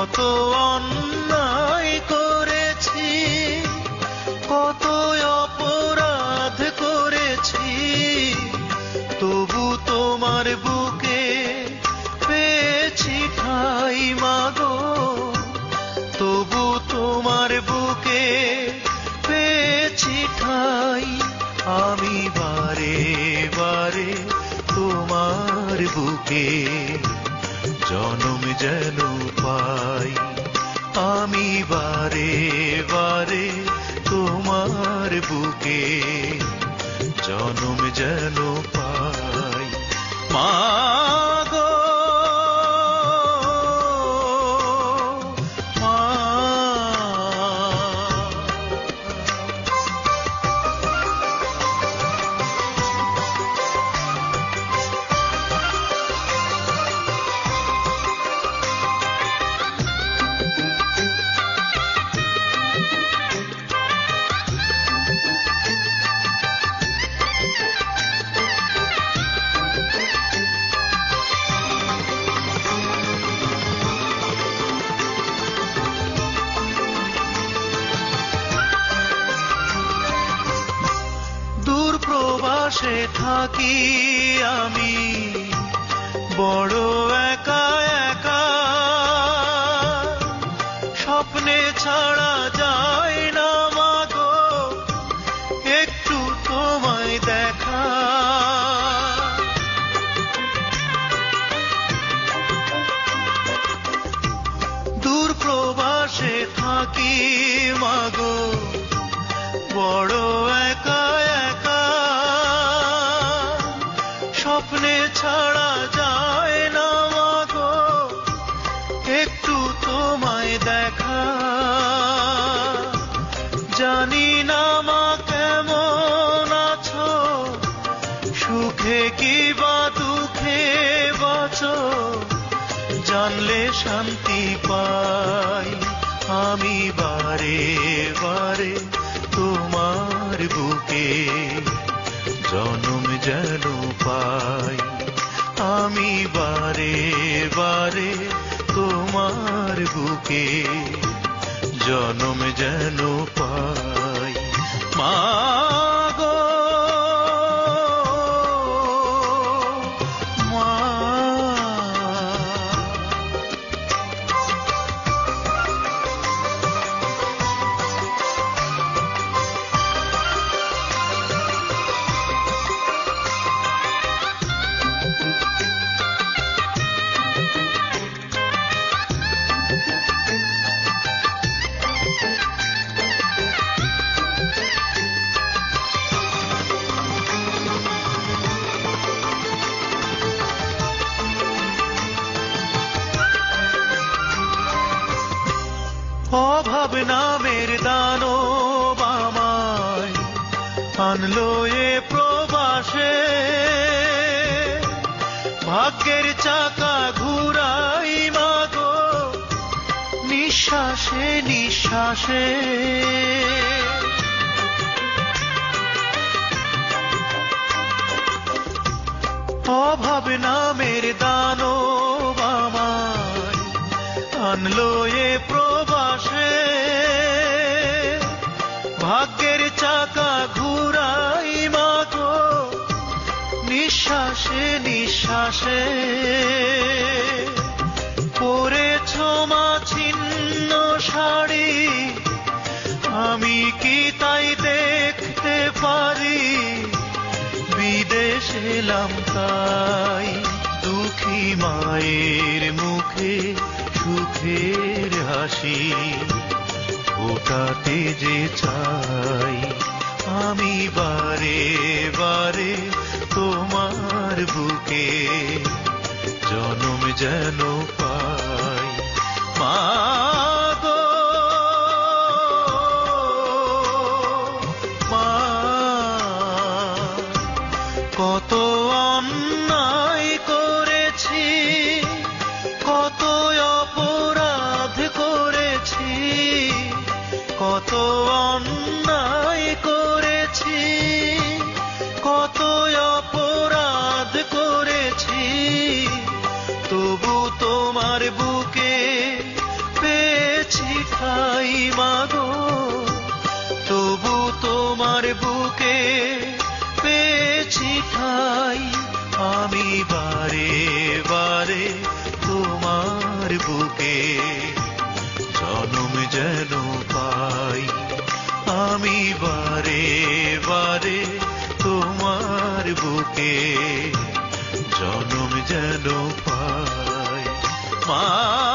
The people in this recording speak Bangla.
কত অন্যায় করেছি, কত অপরাধ করেছি, তবু তোমার বুকে পেয়েছি ঠাই মাগো, তবু তোমার বুকে পেয়েছি ঠাই। আমি বারে বারে তোমার বুকে জনম যেন পাই, আমি বারে বারে তোমার বুকে জনম যেন পাই। মাগো প্রবাসে থাকি আমি বড় একা একা, স্বপ্নে ছাড়া যায় না মাগো একটু তোমায় দেখা। দূর প্রবাসে থাকি মাগো বড় একা একা, স্বপ্নে ছাড়া যায় না মাগো একটু তোমায় দেখা। জানি না মা কেমন আছো, সুখে কি বা দুঃখে বাঁচো, জানলে শান্তি পাই। আমি বারে বারে তোমার বুকে জনম যেন পাই, আমি বারে বারে তোমার বুকে জনম যেন পাই। মাগো মা অভাব নামের দানব আমায় আনলো এ প্রবাসে, ভাগ্যের চাকা ঘুরাই মাগো নিঃশ্বাসে নিঃশ্বাসে। অভাব নামের দানব আমায় আনলো এ প্রবাসে, ভাগ্যের চাকা ঘুরাই মাগো নিঃশ্বাসে নিঃশ্বাসে। পরেছ মা ছিন্ন শাড়ি, আমি কি তাই দেখতে পারি, বিদেশ এলাম তাই দুঃখী মায়ের মুখে সুখের হাসি ফোটাতে যে চাই। আমি বারে বারে তোমার বুকে জনম যেন পাই। মাগো মা কত অন্যায় করেছি, কত অপরাধ করেছি, কত অন্যায় করেছি, কত অপরাধ করেছি, তবু তোমার বুকে আমি বারে বারে তোমার বুকে জনম যেন পাই, আমি বারে বারে তোমার বুকে জনম যেন পাই। মা